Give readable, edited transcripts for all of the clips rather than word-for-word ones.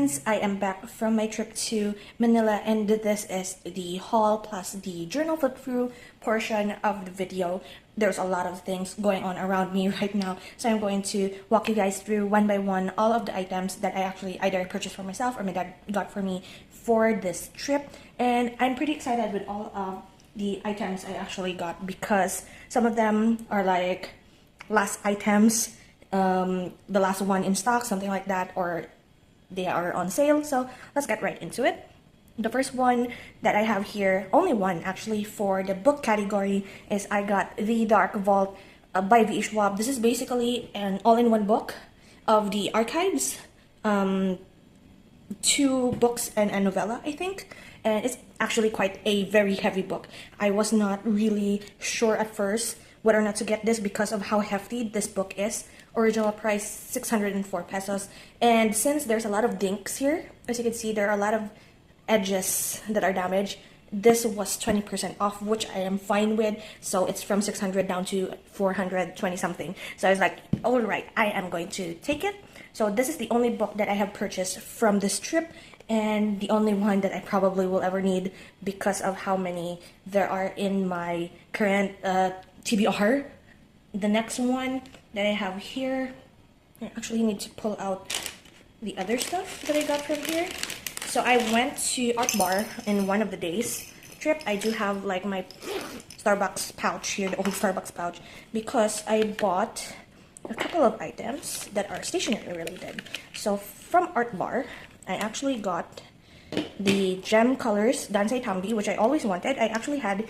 friends, I am back from my trip to Manila, and this is the haul plus the journal flip through portion of the video. There's a lot of things going on around me right now, so I'm going to walk you guys through one by one all of the items that I actually either purchased for myself or my dad got for me for this trip. And I'm pretty excited with all of the items I actually got because some of them are like last items, the last one in stock, something like that, or they are on sale. So let's get right into it. The first one that I have here, only one actually for the book category, is I got The Dark Vault by V. Schwab. This is basically an all-in-one book of the archives, 2 books and a novella, I think. And it's actually quite a very heavy book. I was not really sure at first whether or not to get this because of how hefty this book is. Original price 604 pesos. And since there's a lot of dinks here, as you can see, there are a lot of edges that are damaged. This was 20% off, which I am fine with. So it's from 600 down to 420 something. So I was like, all right, I am going to take it. So this is the only book that I have purchased from this trip, and the only one that I probably will ever need because of how many there are in my current TBR. The next one that I have here, I actually need to pull out the other stuff that I got from here. So I went to Art Bar in one of the days trip. I do have like my Starbucks pouch here, the old Starbucks pouch, because I bought a couple of items that are stationery related. So from Art Bar, I actually got the Gem Colors Dansei Tambi, which I always wanted. I actually had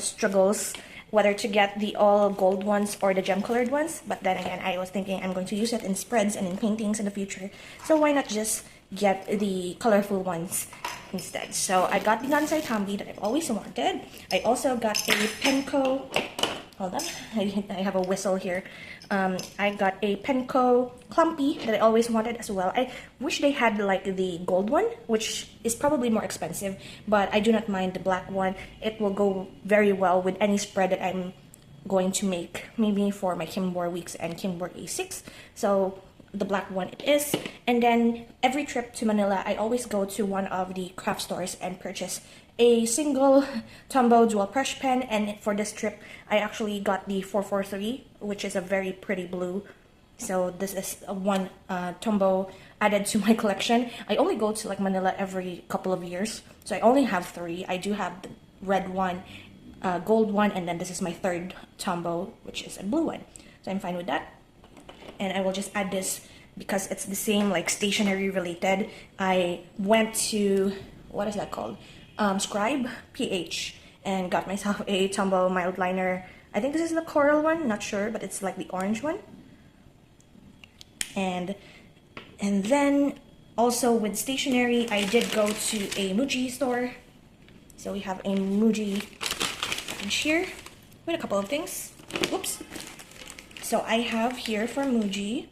struggles whether to get the all gold ones or the gem colored ones, but then again I was thinking I'm going to use it in spreads and in paintings in the future, so why not just get the colorful ones instead. So I got the Dansei Tambi that I've always wanted. I also got a Penco, hold on, I have a whistle here. I got a Penco Clumpy that I always wanted as well. I wish they had like the gold one, which is probably more expensive, but I do not mind the black one. It will go very well with any spread that I'm going to make, maybe for my Kimbor Weeks and Kimbor A6. So the black one it is. And then every trip to Manila, I always go to one of the craft stores and purchase a single Tombow dual brush pen, and for this trip I actually got the 443, which is a very pretty blue. So this is one Tombow added to my collection. I only go to like Manila every couple of years, so I only have 3. I do have the red one, gold one, and then this is my third Tombow, which is a blue one. So I'm fine with that. And I will just add this because it's the same like stationery related. I went to, what is that called? Scribe PH, and got myself a Tombow mild liner. I think this is the coral one, not sure, but it's like the orange one. And then also with stationery, I did go to a Muji store. So we have a Muji package here with a couple of things. Whoops. So I have here for Muji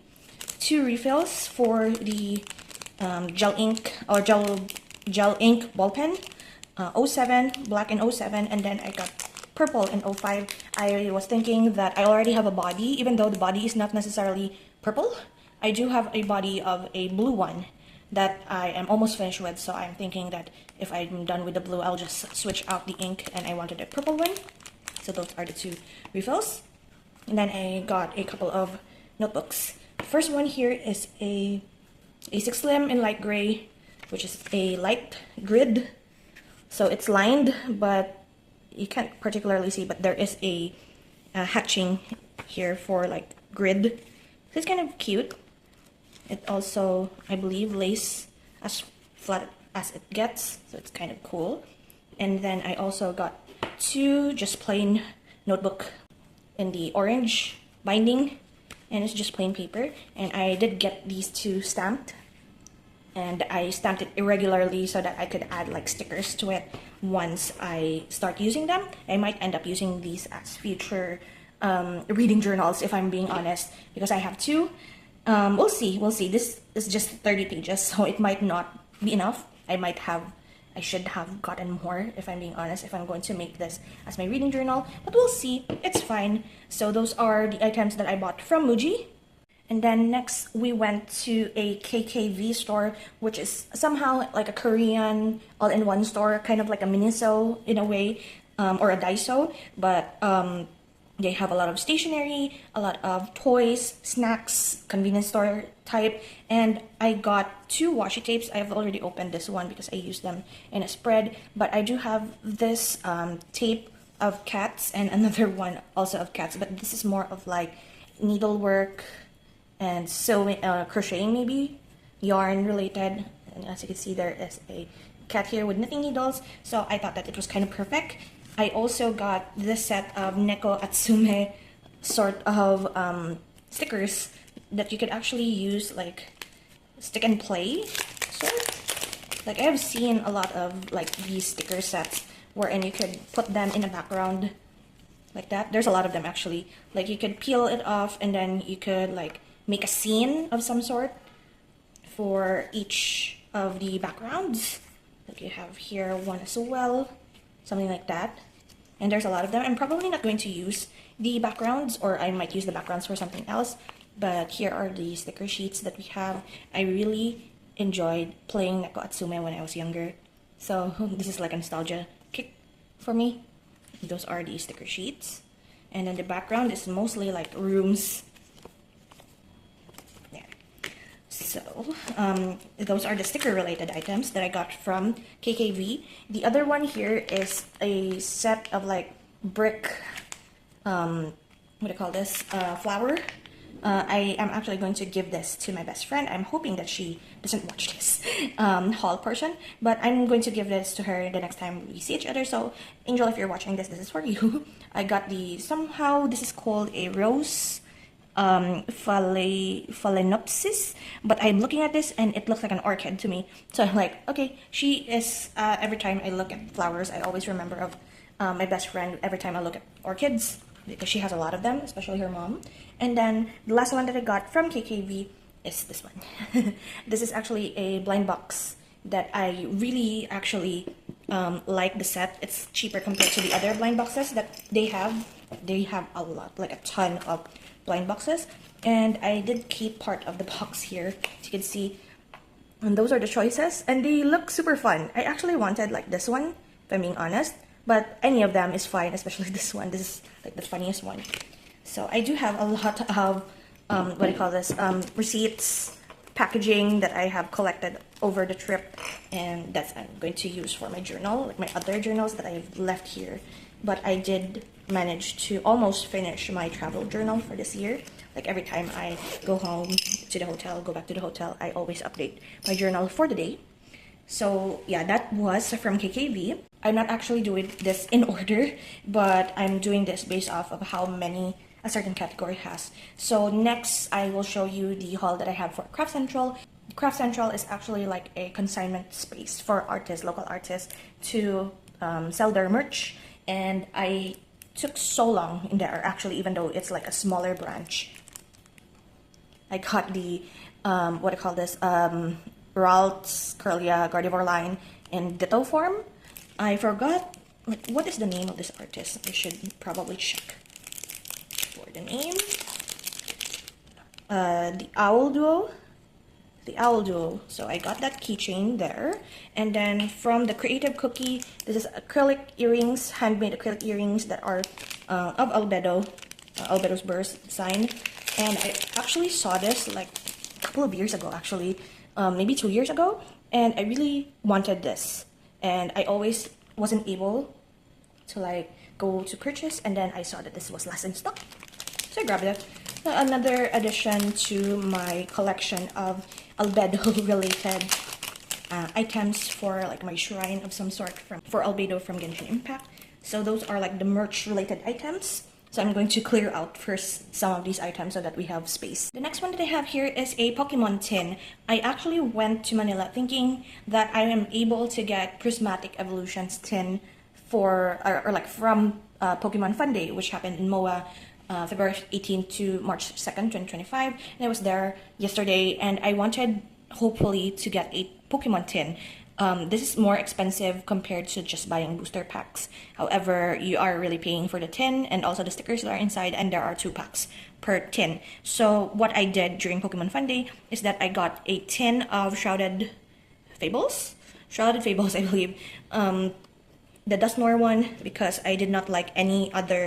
2 refills for the gel ink or gel ink ball pen. 07, black in 07, and then I got purple in 05. I was thinking that I already have a body, even though the body is not necessarily purple. I do have a body of a blue one that I am almost finished with, so I'm thinking that if I'm done with the blue, I'll just switch out the ink, and I wanted a purple one. So those are the 2 refills. And then I got a couple of notebooks. The first one here is a A6 Slim in light gray, which is a light grid. So it's lined, but you can't particularly see, but there is a hatching here for like grid. So it's kind of cute. It also, I believe, lace as flat as it gets, so it's kind of cool. And then I also got 2 just plain notebook in the orange binding, and it's just plain paper. And I did get these 2 stamped, and I stamped it irregularly so that I could add like stickers to it once I start using them. I might end up using these as future reading journals, if I'm being honest, because I have 2. We'll see. This is just 30 pages, so it might not be enough. I should have gotten more, if I'm being honest, if I'm going to make this as my reading journal, but we'll see. It's fine. So those are the items that I bought from Muji. And then next we went to a KKV store, which is somehow like a Korean all-in-one store, kind of like a Miniso in a way, or a Daiso, but they have a lot of stationery, a lot of toys, snacks, convenience store type, and I got 2 washi tapes. I've already opened this one because I used them in a spread, but I do have this tape of cats and another one also of cats, but this is more of like needlework and sewing, crocheting maybe, yarn related. And as you can see, there is a cat here with knitting needles, so I thought that it was kind of perfect. I also got this set of Neko Atsume sort of stickers that you could actually use like stick and play sort. Like I have seen a lot of like these sticker sets wherein you could put them in a background like that. There's a lot of them actually. Like you could peel it off and then you could like make a scene of some sort for each of the backgrounds. Like you have here one as well, something like that. And there's a lot of them. I'm probably not going to use the backgrounds, or I might use the backgrounds for something else, but here are the sticker sheets that we have. I really enjoyed playing Neko Atsume when I was younger, so this is like a nostalgia kick for me. Those are the sticker sheets, and then the background is mostly like rooms. So those are the sticker related items that I got from KKV. The other one here is a set of like brick, what do you call this, flower. I am actually going to give this to my best friend. I'm hoping that she doesn't watch this haul portion, but I'm going to give this to her the next time we see each other. So Angel, if you're watching this, this is for you. I got the, somehow this is called a rose phalaenopsis, but I'm looking at this and it looks like an orchid to me, so I'm like, okay, she is every time I look at flowers I always remember of my best friend every time I look at orchids, because she has a lot of them, especially her mom. And then the last one that I got from KKV is this one. This is actually a blind box that I really actually like the set. It's cheaper compared to the other blind boxes that they have. They have a lot, like a ton of blind boxes, and I did keep part of the box here, as you can see, and those are the choices, and they look super fun. I actually wanted like this one, if I'm being honest, but any of them is fine, especially this one. This is like the funniest one. So I do have a lot of what do you call this, receipts, packaging that I have collected over the trip, and that's I'm going to use for my journal, like my other journals that I've left here. But I did manage to almost finish my travel journal for this year. Like every time I go home to the hotel, go back to the hotel, I always update my journal for the day. So yeah, that was from KKV. I'm not actually doing this in order, but I'm doing this based off of how many a certain category has. So next, I will show you the haul that I have for Craft Central. Craft Central is actually like a consignment space for artists, local artists, to sell their merch. And I took so long in there, actually, even though it's like a smaller branch. I got the, what do you call this, Ralph's Curlia Gardevoir line in Ditto form. I forgot, like, what is the name of this artist? I should probably check for the name. The Owl Duo. The Owl Duo. So I got that keychain there. And then from the Creative Cookie, this is acrylic earrings, handmade acrylic earrings that are of Albedo, Albedo's Burst design. And I actually saw this like a couple of years ago, actually, maybe 2 years ago. And I really wanted this. And I always wasn't able to like go to purchase. And then I saw that this was last in stock. So I grabbed it. Another addition to my collection of Albedo related items for like my shrine of some sort for Albedo from Genshin Impact. So those are like the merch related items. So I'm going to clear out first some of these items so that we have space. The next one that I have here is a Pokemon tin. I actually went to Manila thinking that I am able to get Prismatic Evolutions tin for or like from Pokemon Funday, which happened in MOA February 18th to March 2nd, 2025. And I was there yesterday and I wanted hopefully to get a Pokemon tin. This is more expensive compared to just buying booster packs. However, you are really paying for the tin and also the stickers that are inside, and there are 2 packs per tin. So what I did during Pokemon Funday is that I got a tin of Shrouded Fables, I believe. The Dusknoir one, because I did not like any other,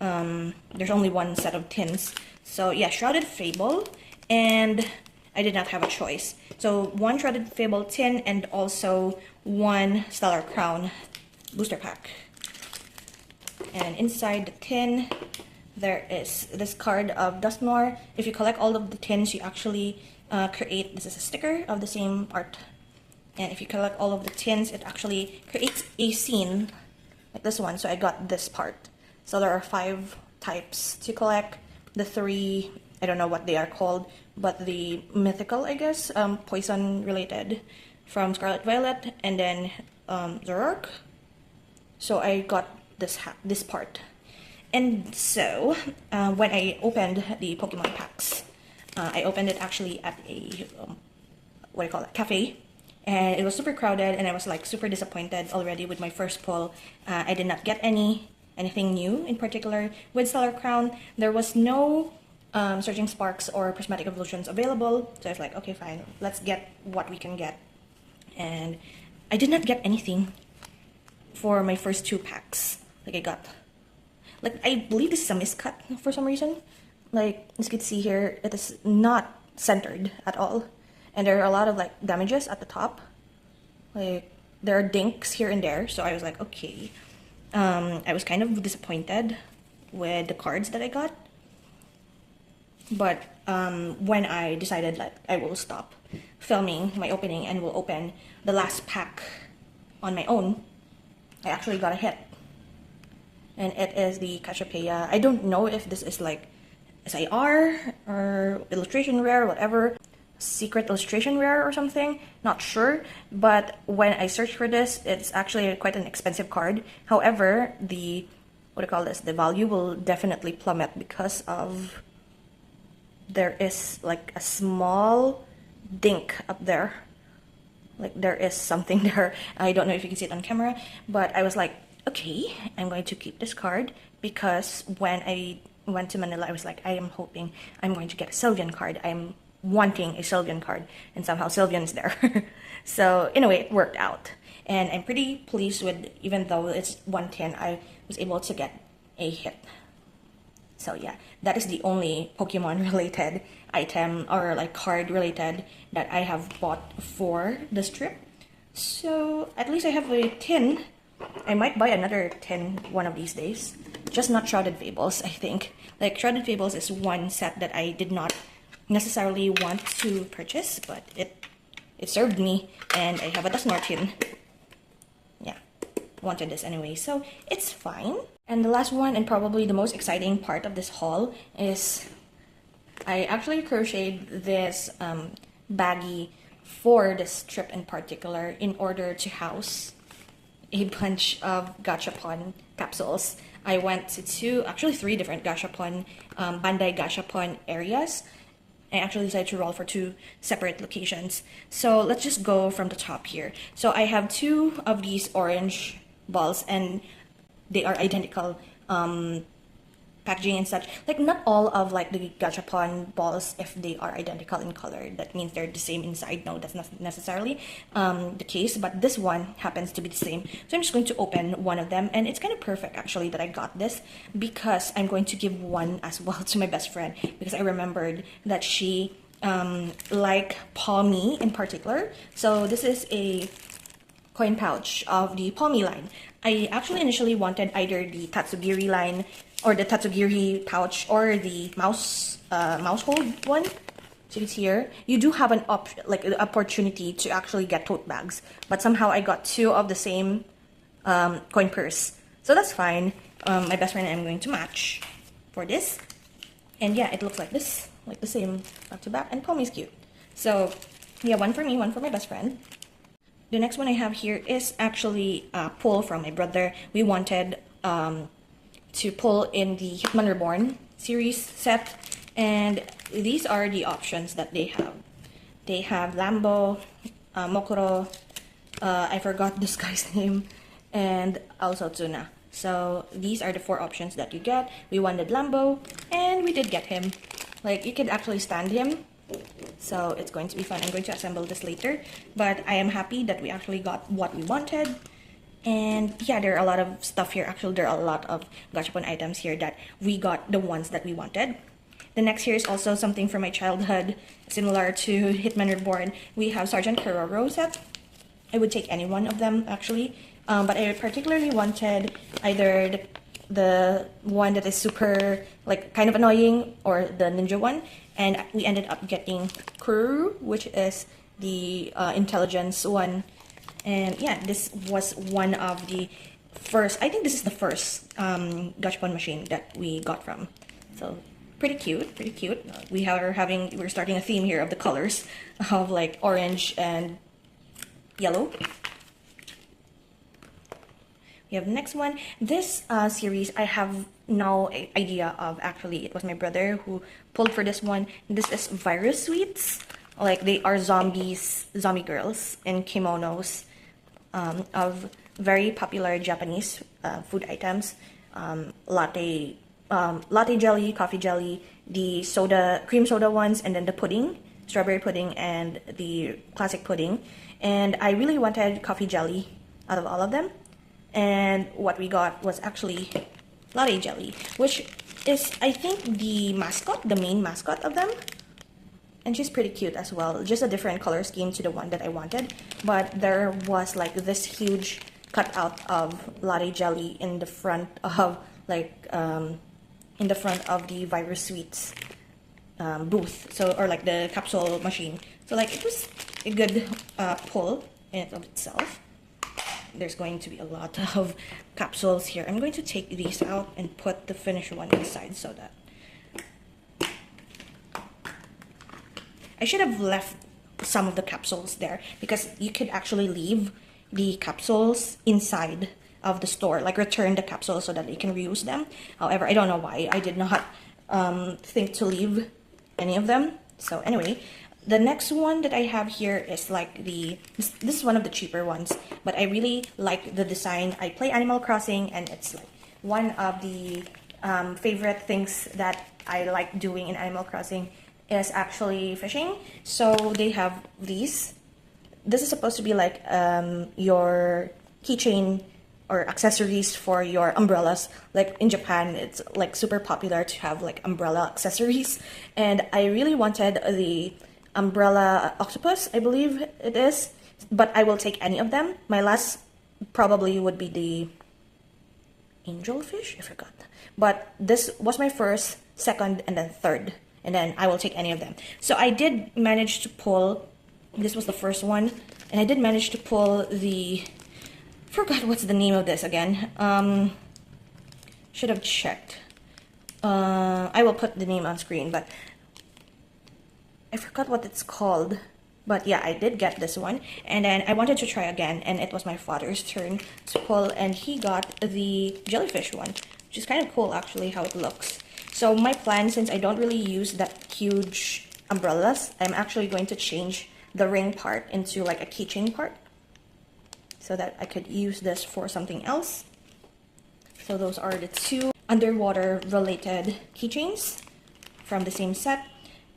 there's only one set of tins. So yeah, Shrouded Fable, and I did not have a choice. So 1 Shrouded Fable tin and also 1 Stellar Crown booster pack. And inside the tin, there is this card of Dusknoir. If you collect all of the tins, you actually create, this is a sticker of the same art. And if you collect all of the tins, it actually creates a scene like this one. So I got this part. So there are 5 types to collect. The 3, I don't know what they are called, but the mythical, I guess, poison related from Scarlet Violet, and then Zoroark. So I got this part. And so when I opened the Pokemon packs, I opened it actually at a what do you call it, cafe, and it was super crowded, and I was like super disappointed already with my first pull. I did not get anything new in particular. With Stellar Crown, there was no Surging Sparks or Prismatic Evolutions available, so I was like, okay, fine, let's get what we can get. And I did not get anything for my first 2 packs. Like I got, like, I believe this is a miscut for some reason. Like, as you can see here, it is not centered at all. And there are a lot of like damages at the top. Like, there are dinks here and there, so I was like, okay. I was kind of disappointed with the cards that I got. But when I decided like I will stop filming my opening and will open the last pack on my own, I actually got a hit. And it is the Cassiopeia. I don't know if this is like SIR or illustration rare, whatever. Secret illustration rare or something, not sure. But when I searched for this, it's actually quite an expensive card. However, the, what do you call this, the value will definitely plummet because of, there is like a small dink up there. Like there is something there. I don't know if you can see it on camera, but I was like, okay, I'm going to keep this card, because when I went to Manila, I was like, I am hoping I'm going to get a Sylveon card. I'm wanting a Sylveon card, and somehow Sylveon is there. So in a way, it worked out, and I'm pretty pleased with, even though it's 110, I was able to get a hit. So yeah, that is the only Pokemon related item or like card related that I have bought for this trip. So at least I have a tin. I might buy another tin one of these days. Just not Shrouded Fables, I think. Like, Shrouded Fables is one set that I did not necessarily want to purchase, but it served me, and I have a Dusknoir tin. Yeah, wanted this anyway, so it's fine. And the last one, and probably the most exciting part of this haul, is I actually crocheted this baggie for this trip in particular in order to house a bunch of Gashapon capsules. I went to actually 3 different Gashapon, Bandai Gashapon areas. I actually decided to roll for 2 separate locations. So let's just go from the top here. So I have 2 of these orange balls, and they are identical packaging and such. Like, not all of like the Gashapon balls, if they are identical in color, that means they're the same inside. No, that's not necessarily the case, but this one happens to be the same. So I'm just going to open one of them, and it's kind of perfect actually that I got this, because I'm going to give one as well to my best friend, because I remembered that she liked Palmy in particular. So this is a coin pouch of the Palmy line. I actually initially wanted either the Tatsugiri line, or the Tatsugiri pouch, or the mouse hold one. So it's here. You do have an opportunity to actually get tote bags, but somehow I got 2 of the same coin purse, so that's fine. My best friend and I'm going to match for this, and yeah, it looks like this, like the same back to back, and Palmy's cute. So yeah, one for me, one for my best friend. The next one I have here is actually a pull from my brother. We wanted to pull in the Hitman Reborn series set, and these are the options that they have. They have Lambo, Mokoro, I forgot this guy's name, and also tuna. So these are the 4 options that you get. We wanted Lambo, and we did get him. Like, you could actually stand him, so it's going to be fun. I'm going to assemble this later, but I am happy that we actually got what we wanted. And yeah, there are a lot of stuff here. Actually, there are a lot of Gashapon items here that we got the ones that we wanted. The next here is also something from my childhood, similar to Hitman Reborn. We have Sergeant Keroro set. I would take any one of them, actually. But I particularly wanted either the one that is super, like, kind of annoying, or the ninja one. And we ended up getting Kuru, which is the intelligence one. And yeah, this was one of the first, I think this is the first Gashapon machine that we got from. So pretty cute, pretty cute. We're starting a theme here of the colors of like orange and yellow. We have the next one. This series, I have no idea of. Actually, it was my brother who pulled for this one. This is Virus Sweets. Like, they are zombies, zombie girls in kimonos, of very popular Japanese food items. Latte jelly, coffee jelly, the cream soda ones, and then the pudding, strawberry pudding, and the classic pudding. And I really wanted coffee jelly out of all of them. And what we got was actually latte jelly, which is, I think, the mascot, the main mascot of them. And she's pretty cute as well. Just a different color scheme to the one that I wanted. But there was like this huge cutout of latte jelly in the front of the Virus Sweets booth. So, or like the capsule machine. So like, it was a good pull in and of itself. There's going to be a lot of capsules here. I'm going to take these out and put the finished one inside so that I should have left some of the capsules there, because you could actually leave the capsules inside of the store, like return the capsules so that you can reuse them. However, I don't know why I did not think to leave any of them. So anyway, the next one that I have here is like this is one of the cheaper ones, but I really like the design. I play Animal Crossing, and it's like one of the favorite things that I like doing in Animal Crossing is actually fishing. So they have these. This is supposed to be like your keychain or accessories for your umbrellas. Like in Japan, it's like super popular to have like umbrella accessories. And I really wanted the umbrella octopus, I believe it is. But I will take any of them. My last probably would be the angelfish, I forgot. But this was my first, second, and then third. And then I will take any of them. So I did manage to pull, this was the first one, and I did manage to pull the, forgot what's the name of this again. Should have checked. I will put the name on screen, but I forgot what it's called. But yeah, I did get this one. And then I wanted to try again, and it was my father's turn to pull, and he got the jellyfish one, which is kind of cool actually how it looks. So my plan, since I don't really use that huge umbrellas, I'm actually going to change the ring part into like a keychain part so that I could use this for something else. So those are the 2 underwater related keychains from the same set.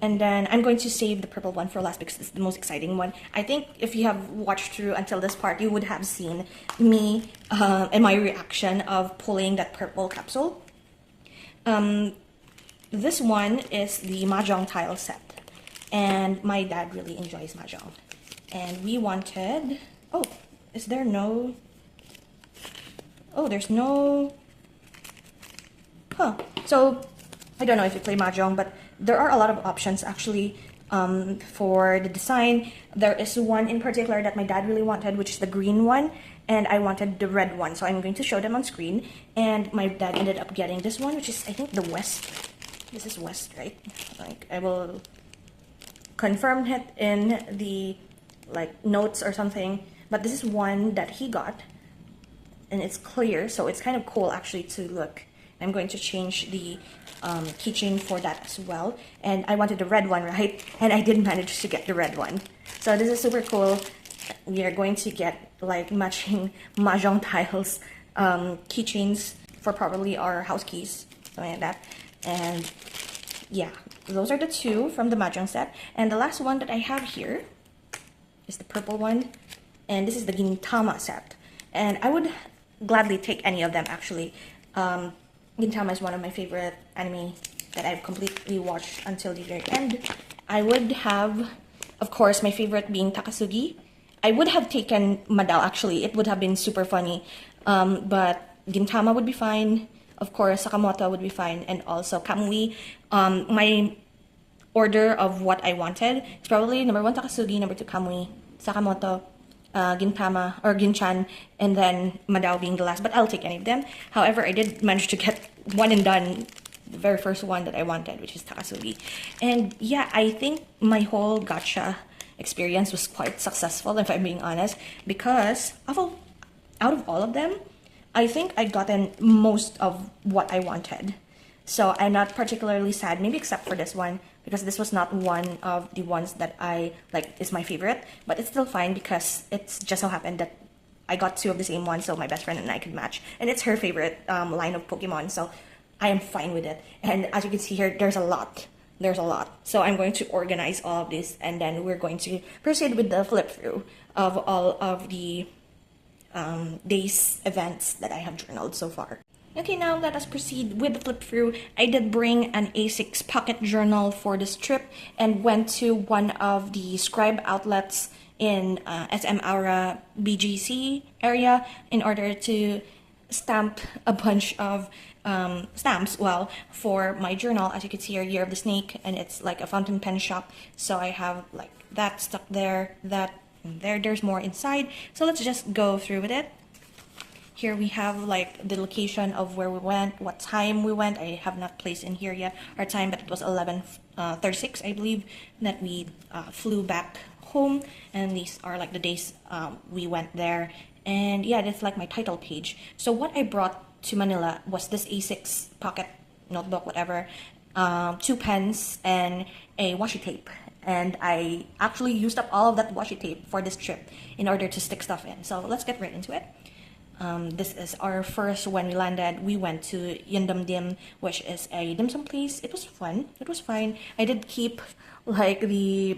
And then I'm going to save the purple one for last because it's the most exciting one. I think if you have watched through until this part, you would have seen me and my reaction of pulling that purple capsule. This one is the Mahjong tile set, and my dad really enjoys Mahjong. And we wanted, oh, is there no, oh, there's no, huh. So, I don't know if you play Mahjong, but there are a lot of options actually for the design. There is one in particular that my dad really wanted, which is the green one, and I wanted the red one. So I'm going to show them on screen. And my dad ended up getting this one, which is, I think, the West. This is West, right? Like, I will confirm it in the like notes or something. But this is one that he got, and it's clear, so it's kind of cool actually to look. I'm going to change the keychain for that as well. And I wanted the red one, right? And I did manage to get the red one. So this is super cool. we are going to get like matching mahjong tiles, keychains for probably our house keys, something like that. And yeah, those are the two from the mahjong set. And the last one that I have here is the purple one, and this is the Gintama set. And I would gladly take any of them actually. Gintama is one of my favorite anime that I've completely watched until the very end. I would have, of course, my favorite being Takasugi. I would have taken Madao actually. It would have been super funny. But Gintama would be fine. Of course, Sakamoto would be fine. And also Kamui. My order of what I wanted is probably number 1 Takasugi, number 2 Kamui, Sakamoto, Gintama or Ginchan, and then Madao being the last. But I'll take any of them. However, I did manage to get one and done, the very first one that I wanted, which is Takasugi. And yeah, I think my whole gacha experience was quite successful, if I'm being honest, because out of all of them, I think I gotten most of what I wanted. So I'm not particularly sad, maybe except for this one, because this was not one of the ones that I like is my favorite, but it's still fine because it's just so happened that I got 2 of the same one, so my best friend and I could match. And it's her favorite line of Pokemon, so I am fine with it. And as you can see here, there's a lot. There's a lot. So I'm going to organize all of this, and then we're going to proceed with the flip through of all of the days events that I have journaled so far. Okay, now let us proceed with the flip through. I did bring an A6 pocket journal for this trip and went to one of the scribe outlets in SM Aura BGC area in order to stamp a bunch of stamps, well, for my journal. As you can see here, Year of the Snake, and it's like a fountain pen shop. So I have like that stuck there, that, and there's more inside. So let's just go through with it. Here we have like the location of where we went, what time we went. I have not placed in here yet our time, but it was 11:36, I believe, that we flew back home. And these are like the days we went there. And yeah, that's like my title page. So what I brought to Manila was this A6 pocket notebook, whatever, 2 pens and a washi tape. And I actually used up all of that washi tape for this trip in order to stick stuff in. So let's get right into it. This is our first. When we landed, we went to Yundam Dim, which is a dim sum place. It was fun. It was fine. I did keep like the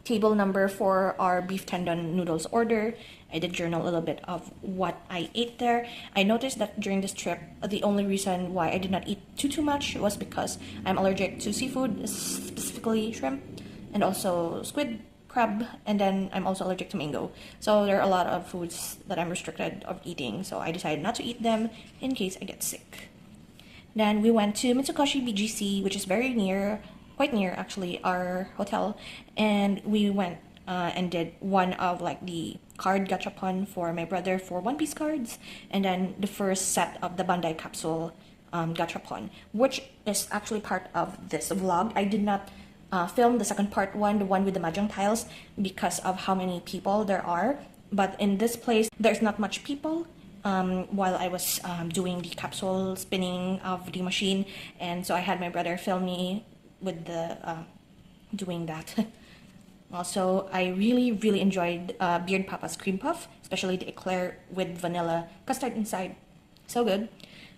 table number for our beef tendon noodles order. I did journal a little bit of what I ate there. I noticed that during this trip, the only reason why I did not eat too much was because I'm allergic to seafood, specifically shrimp, and also squid, crab, and then I'm also allergic to mango. So there are a lot of foods that I'm restricted of eating, so I decided not to eat them in case I get sick. Then we went to Mitsukoshi BGC, which is very near, quite near actually, our hotel, and we went and did one of like the card gachapon for my brother for One Piece cards, and then the first set of the Bandai capsule gachapon, which is actually part of this vlog. I did not film the second part one, the one with the mahjong tiles, because of how many people there are. But in this place, there's not much people while I was doing the capsule spinning of the machine. And so I had my brother film me with the doing that. Also, I really enjoyed Beard Papa's cream puff, especially the eclair with vanilla custard inside. So good.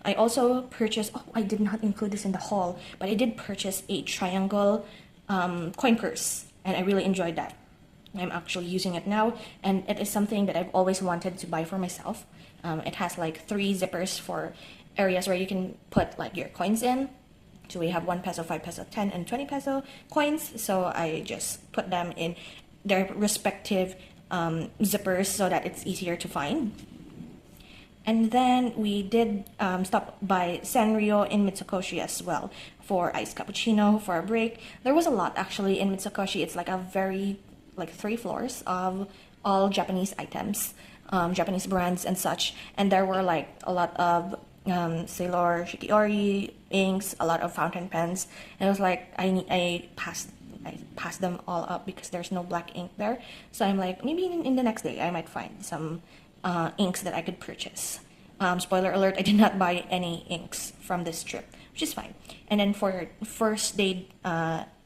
I also purchased, oh, I did not include this in the haul, but I did purchase a triangle coin purse, and I really enjoyed that. I'm actually using it now, and it is something that I've always wanted to buy for myself. It has like 3 zippers for areas where you can put like your coins in. So we have 1 peso, 5 peso, 10, and 20 peso coins. So I just put them in their respective zippers so that it's easier to find. And then we did stop by Sanrio in Mitsukoshi as well for iced cappuccino for a break. There was a lot actually in Mitsukoshi. It's like a very, like 3 floors of all Japanese items, Japanese brands and such. And there were like a lot of Sailor Shikiori inks, a lot of fountain pens. And it was like I passed them all up because there's no black ink there. So I'm like, maybe in the next day I might find some inks that I could purchase. Spoiler alert, I did not buy any inks from this trip, which is fine. And then for first day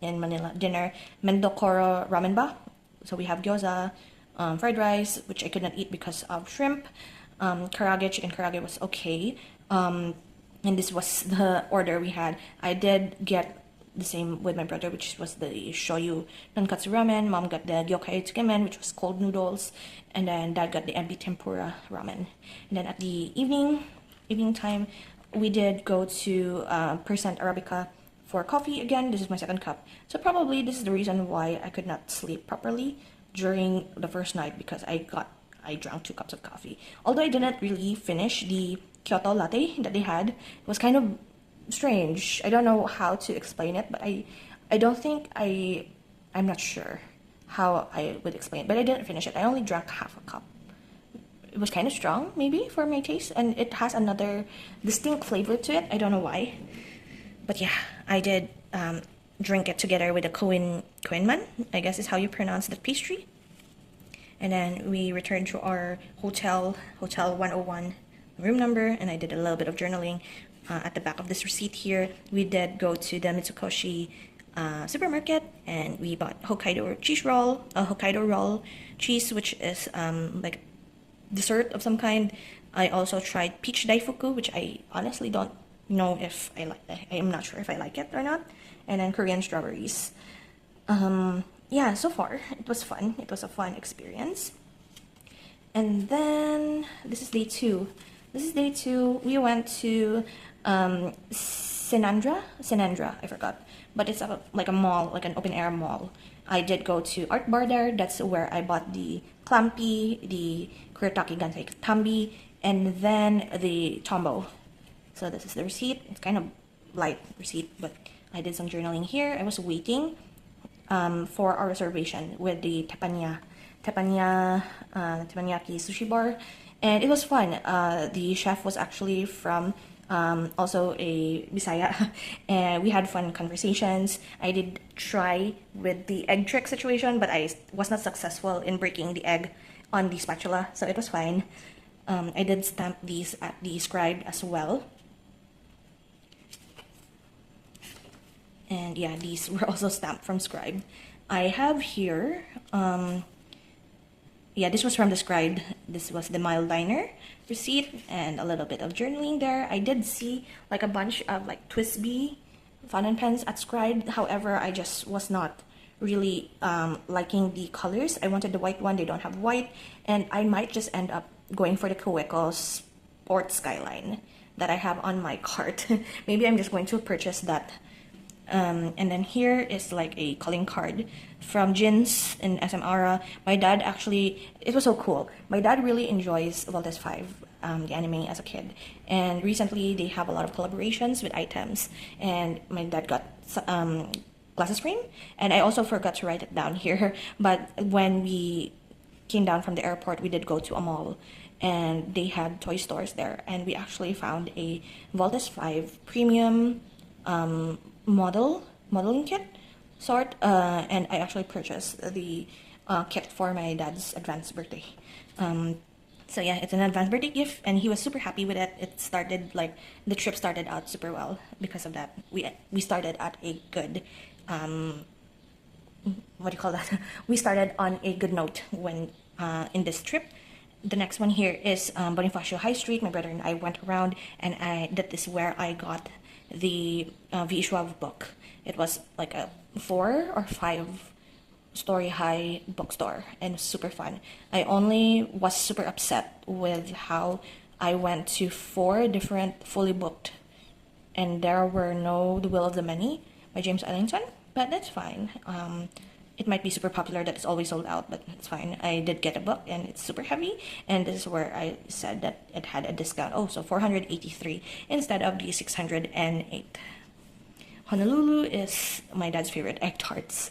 in Manila dinner, Mendokoro ramen ba. So we have gyoza, fried rice, which I could not eat because of shrimp. Karaage, chicken karaage was okay. And this was the order we had. I did get the same with my brother, which was the shoyu nankatsu ramen. Mom got the gyokai tsukemen, which was cold noodles, and then dad got the ebi tempura ramen. And then at the evening time, we did go to Percent Arabica for coffee again. This is my second cup, so probably this is the reason why I could not sleep properly during the first night, because I drank 2 cups of coffee. Although I didn't really finish the Kyoto latte that they had. It was kind of strange. I don't know how to explain it, but I don't think I'm not sure how I would explain it, but I didn't finish it. I only drank half a cup. It was kind of strong, maybe, for my taste, and it has another distinct flavor to it. I don't know why. But yeah, I did drink it together with a Koinman, I guess is how you pronounce the pastry. And then we returned to our hotel 101 room number, and I did a little bit of journaling. At the back of this receipt here, we did go to the Mitsukoshi supermarket, and we bought Hokkaido roll cheese, which is like dessert of some kind. I also tried peach daifuku, which I honestly don't know if I like. I am not sure if I like it or not. And then Korean strawberries. Yeah, so far it was fun. It was a fun experience. And then this is day 2. We went to Sinandra, I forgot, but it's like a mall, like an open air mall. I did go to Art Bar there. That's where I bought the Clampi, the Kuretake Gansai Tambi, and then the Tombo. So this is the receipt. It's kind of light receipt, but I did some journaling here. I was waiting for our reservation with the teppanyaki sushi bar, and it was fun. The chef was actually from also a Bisaya, and we had fun conversations. I did try with the egg trick situation, but I was not successful in breaking the egg on the spatula, so it was fine. I did stamp these at the scribe as well. And yeah, these were also stamped from Scribe. I have here, yeah, this was from the Scribe. This was the mild diner receipt and a little bit of journaling there. I did see like a bunch of like Twisby fountain pens at Scribe. However, I just was not really liking the colors. I wanted the white one. They don't have white. And I might just end up going for the Kaweko Sport Skyline that I have on my cart. Maybe I'm just going to purchase that. And then here is like a calling card from Jins in SM Ara. My dad actually, it was so cool. My dad really enjoys Voltes 5, the anime, as a kid. And recently they have a lot of collaborations with items. And my dad got glasses frame. And I also forgot to write it down here. But when we came down from the airport, we did go to a mall. And they had toy stores there. And we actually found a Voltes 5 premium modeling kit sort, and I actually purchased the kit for my dad's advanced birthday. So yeah, it's an advanced birthday gift, and he was super happy with it. It started like the trip started out super well because of that. We started at a good what do you call that? We started on a good note when in this trip. The next one here is Bonifacio High Street. My brother and I went around, and that is where I got the V-Schwab book. It was like a 4 or 5 story high bookstore, and it was super fun. I only was super upset with how I went to 4 different fully booked, and there were no The Will of the Many by James Ellington, but that's fine. It might be super popular that it's always sold out, but it's fine. I did get a book, and it's super heavy, and this is where I said that it had a discount. Oh, so 483 instead of the 608. Honolulu is my dad's favorite egg tarts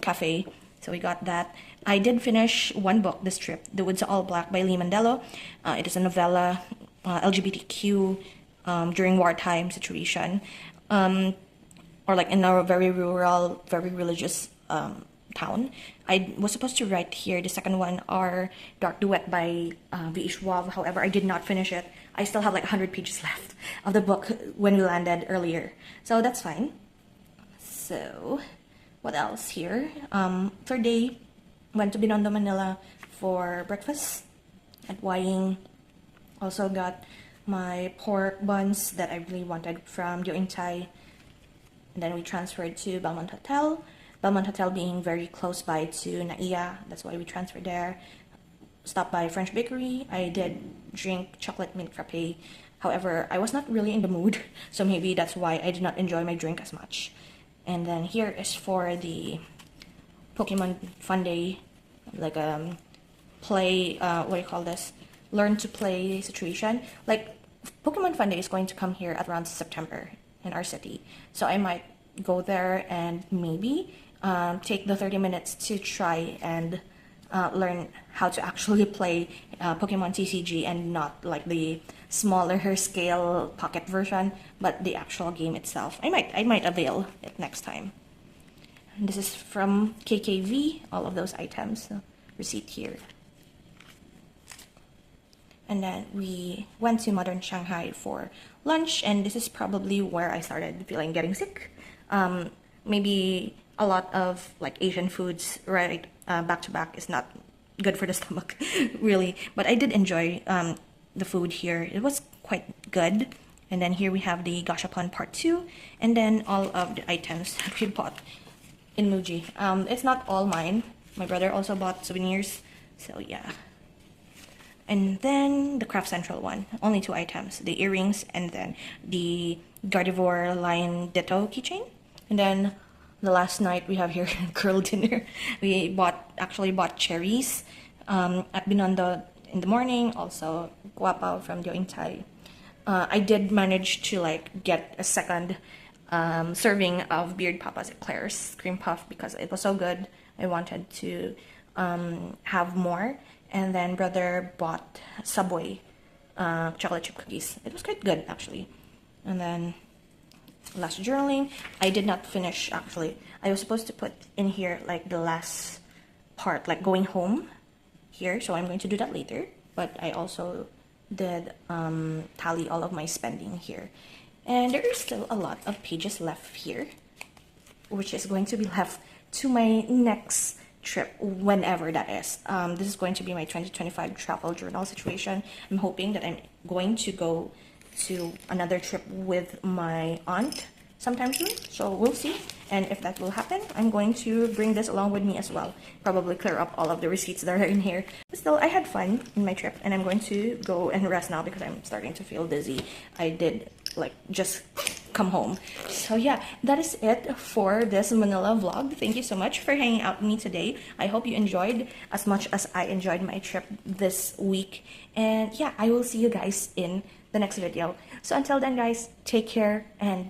cafe, so we got that. I did finish one book this trip, The Woods Are All Black by Lee Mandello. It is a novella, LGBTQ during wartime situation, or like in a very rural, very religious town. I was supposed to write here the second one, Our Dark Duet by V. Schwab. However, I did not finish it. I still have like 100 pages left of the book when we landed earlier, so that's fine. So what else here? Third day, Went to Binondo, Manila for breakfast at Wying. Also got my pork buns that I really wanted from Thai. And then we transferred to Belmont Hotel. Belmont Hotel being very close by to Naiya, that's why we transferred there. Stopped by French Bakery. I did drink chocolate mint frappe. However, I was not really in the mood, so maybe that's why I did not enjoy my drink as much. And then here is for the Pokemon Funday, like play, what do you call this? Learn to play situation. Like Pokemon Funday is going to come here at around September in our city, so I might go there and maybe take the 30 minutes to try and learn how to actually play Pokemon TCG, and not like the smaller scale pocket version, but the actual game itself. I might avail it next time. And this is from KKV, all of those items, so receipt here. And then we went to Modern Shanghai for lunch, and this is probably where I started getting sick. Maybe a lot of like Asian foods right back to back is not good for the stomach, really. But I did enjoy the food here. It was quite good. And then here we have the Gashapon Part 2, and then all of the items that we bought in Muji. It's not all mine. My brother also bought souvenirs, so yeah. And then the Craft Central one, only 2 items, the earrings and then the Gardevoir Lion Ditto keychain. And then the last night we have here girl dinner. We actually bought cherries at Binondo in the morning, also guapao from Thai. I did manage to like get a second serving of Beard Papa's Eclairs cream puff because it was so good. I wanted to have more. And then brother bought Subway chocolate chip cookies. It was quite good actually. And then last journaling, I did not finish actually. I was supposed to put in here like the last part, like going home here, so I'm going to do that later. But I also did tally all of my spending here. And there is still a lot of pages left here, which is going to be left to my next trip, whenever that is. This is going to be my 2025 travel journal situation. I'm hoping that I'm going to go to another trip with my aunt sometime soon, so we'll see. And if that will happen, I'm going to bring this along with me as well. Probably clear up all of the receipts that are in here. But still, I had fun in my trip, and I'm going to go and rest now because I'm starting to feel dizzy. I did like just come home. So yeah, that is it for this Manila vlog. Thank you so much for hanging out with me today. I hope you enjoyed as much as I enjoyed my trip this week. And yeah, I will see you guys in the next video. So until then guys, take care and